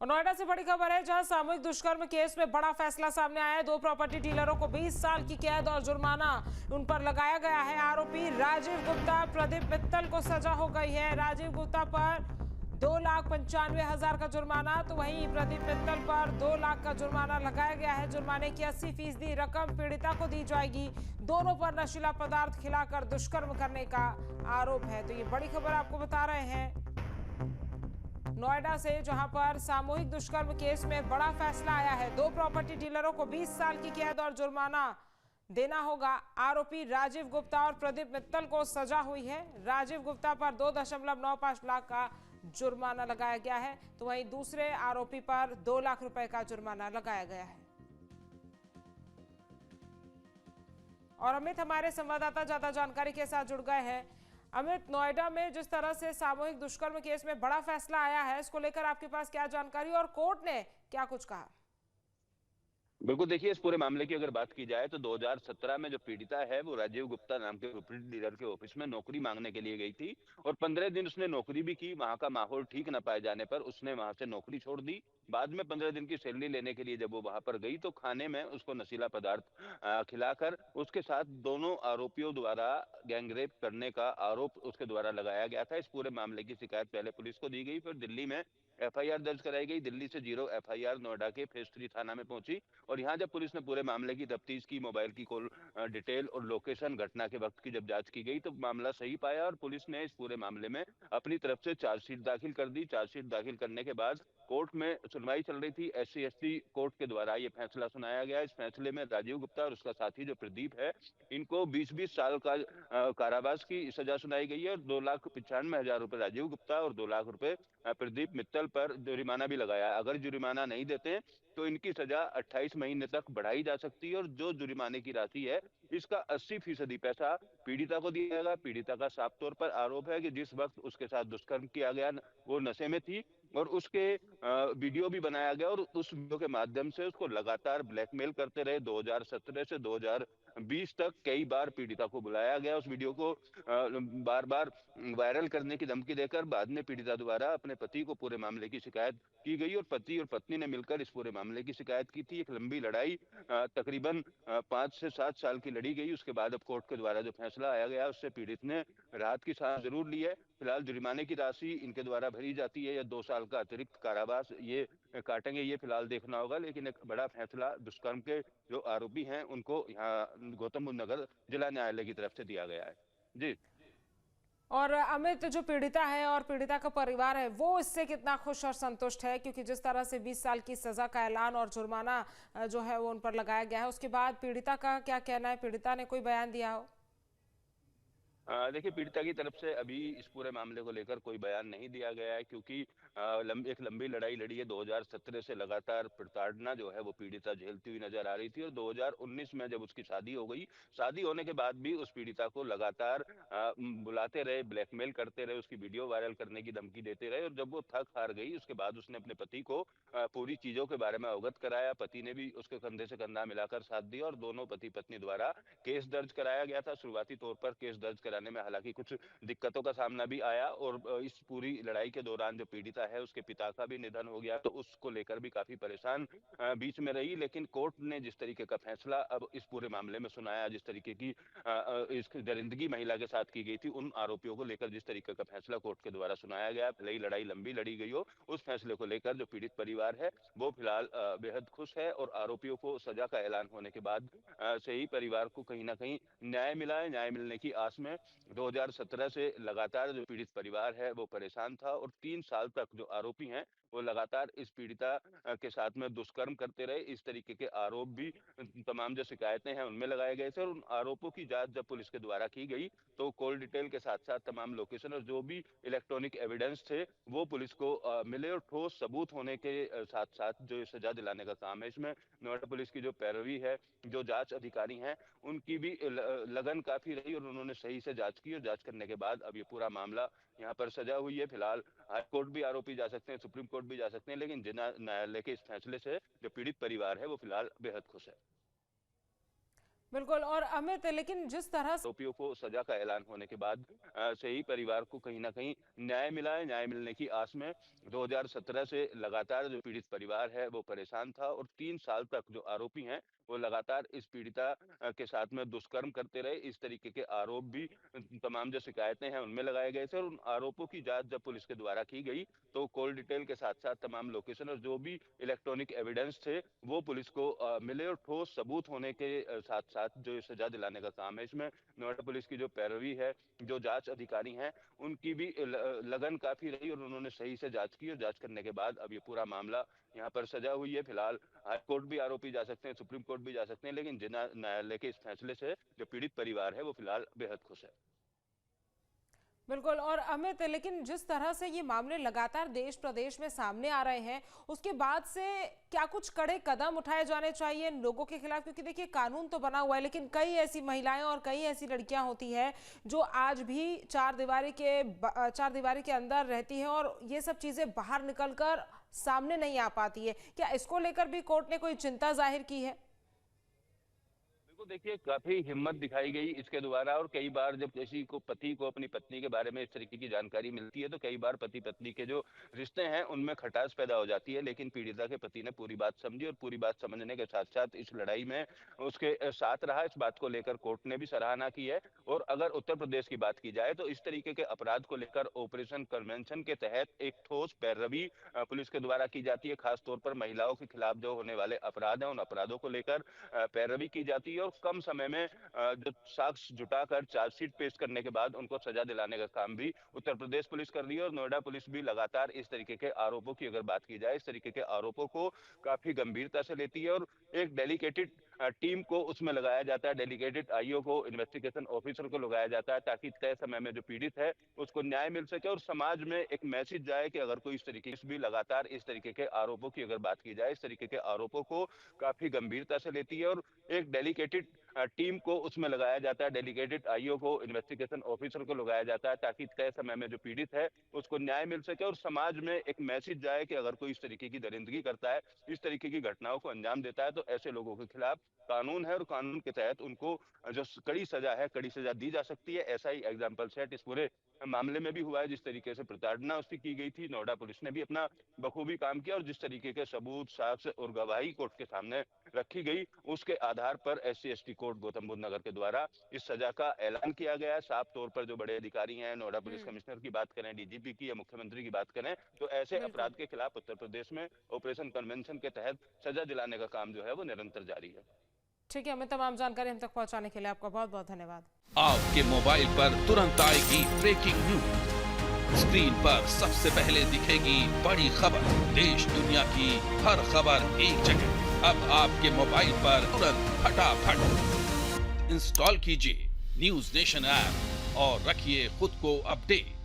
और नोएडा से बड़ी खबर है, जहां सामूहिक दुष्कर्म केस में बड़ा फैसला सामने आया है। 2 प्रॉपर्टी डीलरों को 20 साल की कैद और जुर्माना उन पर लगाया गया है। आरोपी राजीव गुप्ता, प्रदीप मित्तल को सजा हो गई है। राजीव गुप्ता पर 2,95,000 का जुर्माना, तो वहीं प्रदीप मित्तल पर 2 लाख का जुर्माना लगाया गया है। जुर्माने की 80% रकम पीड़िता को दी जाएगी। दोनों पर नशीला पदार्थ खिलाकर दुष्कर्म करने का आरोप है। तो ये बड़ी खबर आपको बता रहे हैं नोएडा से, जहां पर सामूहिक दुष्कर्म केस में बड़ा फैसला आया है। 2 प्रॉपर्टी डीलरों को 20 साल की कैद और जुर्माना देना होगा। आरोपी राजीव गुप्ता और प्रदीप मित्तल को सजा हुई है। राजीव गुप्ता पर 2.95 लाख का जुर्माना लगाया गया है, तो वहीं दूसरे आरोपी पर 2 लाख रुपए का जुर्माना लगाया गया है। और अमित हमारे संवाददाता ज्यादा जानकारी के साथ जुड़ गए हैं। अमित, नोएडा में जिस तरह से सामूहिक दुष्कर्म केस में बड़ा फैसला आया है, इसको लेकर आपके पास क्या जानकारी और कोर्ट ने क्या कुछ कहा? बिल्कुल, देखिए इस पूरे मामले की अगर बात की जाए तो 2017 में जो पीड़िता है वो राजीव गुप्ता नाम के प्रॉपर्टी डीलर के ऑफिस में नौकरी मांगने के लिए गई थी और 15 दिन उसने नौकरी भी की। वहां का माहौल ठीक न पाए जाने पर उसने वहां से नौकरी छोड़ दी। बाद में 15 दिन की सैलरी लेने के लिए जब वो वहां पर गई तो खाने में उसको नशीला पदार्थ खिलाकर उसके साथ दोनों आरोपियों द्वारा गैंगरेप करने का आरोप उसके द्वारा लगाया गया था। इस पूरे मामले की शिकायत पहले पुलिस को दी गई, फिर दिल्ली में एफआईआर दर्ज कराई गई। दिल्ली से 0 एफआईआर नोएडा के फेज 3 थाना में पहुंची और यहाँ जब पुलिस ने पूरे मामले की तफ्तीश की, मोबाइल की कॉल डिटेल और लोकेशन, घटना के वक्त की जब जांच की गई तो मामला सही पाया और पुलिस ने इस पूरे मामले में अपनी तरफ से चार्जशीट दाखिल कर दी। चार्जशीट दाखिल करने के बाद कोर्ट में सुनवाई चल रही थी। एससी एसटी कोर्ट के द्वारा ये फैसला सुनाया गया। इस फैसले में राजीव गुप्ता और उसका साथी जो प्रदीप है, इनको 20-20 साल का कारावास की सजा सुनाई गई है और 2,95,000 रुपए राजीव गुप्ता और 2 लाख रुपए प्रदीप मित्तल पर जुर्माना भी लगाया। अगर जुर्माना नहीं देते तो इनकी सजा 28 महीने तक बढ़ाई जा सकती है और जो जुर्माने की राशि है इसका 80% पैसा पीड़िता को दिया जाएगा। पीड़िता का साफ तौर पर आरोप है कि जिस वक्त उसके साथ दुष्कर्म किया गया वो नशे में थी और उसके वीडियो भी बनाया गया और उस वीडियो के माध्यम से उसको लगातार ब्लैकमेल करते रहे। 2017 से 2020 तक कई बार पीड़िता को बुलाया गया। उस वीडियो को बार बार वायरल करने की धमकी देकर बाद में पीड़िता द्वारा अपने पति को पूरे मामले की शिकायत की गई और पति और पत्नी ने मिलकर इस पूरे मामले की शिकायत की थी। एक लंबी लड़ाई तकरीबन 5 से 7 साल की लड़ी गई। उसके बाद अब कोर्ट के द्वारा जो फैसला आया गया उससे पीड़ित ने राहत की सांस जरूर ली है। फिलहाल जुर्माने की राशि इनके द्वारा भरी जाती है या 2 साल का अतिरिक्त कारावास ये काटेंगे, ये फिलहाल देखना होगा। लेकिन एक बड़ा फैसला दुष्कर्म के जो आरोपी हैं उनको यहाँ गौतम बुद्ध नगर जिला न्यायालय की तरफ से दिया गया है। जी। और अमित, जो पीड़िता है और पीड़िता का परिवार है, वो इससे कितना खुश और संतुष्ट है? क्योंकि जिस तरह से 20 साल की सजा का ऐलान और जुर्माना जो है वो उन पर लगाया गया है, उसके बाद पीड़िता का क्या कहना है? पीड़िता ने कोई बयान दिया हो? देखिए पीड़िता की तरफ से अभी इस पूरे मामले को लेकर कोई बयान नहीं दिया गया है क्योंकि एक लंबी लड़ाई लड़ी है। 2017 से लगातार प्रताड़ना जो है वो पीड़िता झेलती हुई नजर आ रही थी और 2019 में जब उसकी शादी हो गई, शादी होने के बाद भी उस पीड़िता को लगातार बुलाते रहे, ब्लैकमेल करते रहे, उसकी वीडियो वायरल करने की धमकी देते रहे और जब वो थक हार गई उसके बाद उसने अपने पति को पूरी चीजों के बारे में अवगत कराया। पति ने भी उसके कंधे से कंधा मिलाकर साथ दिया और दोनों पति पत्नी द्वारा केस दर्ज कराया गया था। शुरुआती तौर पर केस दर्ज कराने में हालांकि कुछ दिक्कतों का सामना भी आया और इस पूरी लड़ाई के दौरान जो पीड़िता है उसके पिता का भी निधन हो गया तो उसको लेकर भी काफी परेशान बीच में रही। लेकिन कोर्ट ने जिस तरीके का फैसला अब इस पूरे मामले में सुनाया, जिस तरीके की इस दरिंदगी महिला के साथ की गई थी, उन आरोपियों को लेकर जिस तरीके का फैसला कोर्ट के द्वारा सुनाया गया, भले ही लड़ाई लंबी लड़ी गई हो, उस फैसले को लेकर जो पीड़ित परिवार है वो फिलहाल बेहद खुश है और आरोपियों को सजा का ऐलान होने के बाद से ही परिवार को कहीं ना कहीं न्याय मिला है। न्याय मिलने की आस में 2017 से लगातार जो पीड़ित परिवार है वो परेशान था और 3 साल तक जो आरोपी हैं वो लगातार इस पीड़िता के साथ में दुष्कर्म करते रहे। इस तरीके के आरोप भी तमाम जो शिकायतें हैं उनमें लगाए गए थे और उन आरोपों की जांच जब पुलिस के द्वारा की गई तो कॉल डिटेल के साथ साथ तमाम लोकेशन और जो भी इलेक्ट्रॉनिक एविडेंस थे वो पुलिस को मिले और ठोस सबूत होने के साथ साथ जो सजा दिलाने का काम है इसमें नोएडा पुलिस की जो पैरवी है, जो जांच अधिकारी हैं, उनकी भी लगन काफी रही और उन्होंने सही से जांच की और जांच करने के बाद अब ये पूरा मामला यहाँ पर सजा हुई है। फिलहाल हाई कोर्ट भी आरोपी जा सकते हैं, सुप्रीम कोर्ट भी जा सकते हैं, लेकिन जिला न्यायालय के इस फैसले से जो पीड़ित परिवार है वो फिलहाल बेहद खुश है। बिल्कुल। और अमित, लेकिन जिस तरह से आरोपियों को सजा का ऐलान होने के बाद से ही परिवार को कहीं न कहीं न्याय मिला है। न्याय मिलने की आस में 2017 से लगातार जो पीड़ित परिवार है वो परेशान था और 3 साल तक जो आरोपी हैं वो लगातार इस पीड़िता के साथ में दुष्कर्म करते रहे। इस तरीके के आरोप भी तमाम जो शिकायतें हैं उनमें लगाए गए थे और उन आरोपों की जाँच जब पुलिस के द्वारा की गई तो कॉल डिटेल के साथ-साथ तमाम लोकेशन और जो भी इलेक्ट्रॉनिक एविडेंस थे वो पुलिस को मिले और ठोस सबूत होने के साथ-साथ जो ये सजा दिलाने का काम है इसमें नोएडा पुलिस की जो पैरवी है, जो जांच अधिकारी हैं, उनकी भी लगन काफ़ी रही और उन्होंने सही से जांच की और जांच करने के बाद अब ये पूरा मामला यहाँ पर सजा हुई है। फिलहाल हाई कोर्ट भी आरोपी जा सकते हैं, सुप्रीम कोर्ट भी जा सकते हैं, लेकिन जिला न्यायालय के इस फैसले से जो पीड़ित परिवार है वो फिलहाल बेहद खुश है। बिल्कुल। और अमित, लेकिन जिस तरह से ये मामले लगातार देश प्रदेश में सामने आ रहे हैं, उसके बाद से क्या कुछ कड़े कदम उठाए जाने चाहिए इन लोगों के खिलाफ? क्योंकि देखिए, कानून तो बना हुआ है, लेकिन कई ऐसी महिलाएं और कई ऐसी लड़कियां होती हैं जो आज भी चार दीवारी के अंदर रहती हैं और ये सब चीजें बाहर निकलकर सामने नहीं आ पाती है। क्या इसको लेकर भी कोर्ट ने कोई चिंता जाहिर की है? तो देखिए काफी हिम्मत दिखाई गई इसके द्वारा और कई बार जब किसी को पति को अपनी पत्नी के बारे में इस तरीके की जानकारी मिलती है तो कई बार पति पत्नी के जो रिश्ते हैं उनमें खटास पैदा हो जाती है। लेकिन पीड़िता के पति ने पूरी बात समझी और पूरी बात समझने के साथ साथ इस लड़ाई में उसके साथ रहा। इस बात को लेकर कोर्ट ने भी सराहना की है। और अगर उत्तर प्रदेश की बात की जाए तो इस तरीके के अपराध को लेकर ऑपरेशन कन्वेंशन के तहत एक ठोस पैरवी पुलिस के द्वारा की जाती है। खासतौर पर महिलाओं के खिलाफ जो होने वाले अपराध हैं उन अपराधों को लेकर पैरवी की जाती है और कम समय में जो साक्ष्य जुटाकर चार्जशीट पेश करने के बाद उनको सजा दिलाने का काम भी उत्तर प्रदेश पुलिस कर रही है। और नोएडा पुलिस भी लगातार इस तरीके के आरोपों की अगर बात की जाए, इस तरीके के आरोपों को काफी गंभीरता से लेती है और एक डेडिकेटेड टीम को उसमें लगाया जाता है। डेडिकेटेड आईओ को, इन्वेस्टिगेशन ऑफिसर को लगाया जाता है ताकि तय समय में जो पीड़ित है उसको न्याय मिल सके और समाज में एक मैसेज जाए कि अगर कोई इस तरीके भी लगातार इस तरीके के आरोपों की अगर बात की जाए, इस तरीके के आरोपों को काफी गंभीरता से लेती है और एक डेडिकेटेड टीम को उसमें लगाया जाता है। डेडिकेटेड आईओ को, इन्वेस्टिगेशन ऑफिसर को लगाया जाता है ताकि तय समय में जो पीड़ित है उसको न्याय मिल सके और समाज में एक मैसेज जाए कि अगर कोई इस तरीके की दरिंदगी करता है, इस तरीके की घटनाओं को अंजाम देता है तो ऐसे लोगों के खिलाफ कानून है और कानून के तहत उनको जो कड़ी सजा है, कड़ी सजा दी जा सकती है। ऐसा ही एग्जाम्पल सेट इस पूरे मामले में भी हुआ है। जिस तरीके से प्रताड़ना उसकी की गई थी, नोएडा पुलिस ने भी अपना बखूबी काम किया और जिस तरीके के सबूत, साक्ष्य और गवाही कोर्ट के सामने रखी गई उसके आधार पर SC/ST कोर्ट गौतम बुद्ध नगर के द्वारा इस सजा का ऐलान किया गया है। साफ तौर पर जो बड़े अधिकारी हैं, नोएडा पुलिस कमिश्नर की बात करें, DGP की या मुख्यमंत्री की बात करें, तो ऐसे बिल्कुल। अपराध के खिलाफ उत्तर प्रदेश में ऑपरेशन कन्वेंशन के तहत सजा दिलाने का काम जो है वो निरंतर जारी है। ठीक है, हमें तमाम जानकारी हम तक पहुंचाने के लिए आपका बहुत बहुत धन्यवाद। आपके मोबाइल पर तुरंत आएगी ब्रेकिंग न्यूज, स्क्रीन पर सबसे पहले दिखेगी बड़ी खबर, देश दुनिया की हर खबर एक जगह। अब आपके मोबाइल पर तुरंत फटाफट इंस्टॉल कीजिए न्यूज नेशन ऐप और रखिए खुद को अपडेट।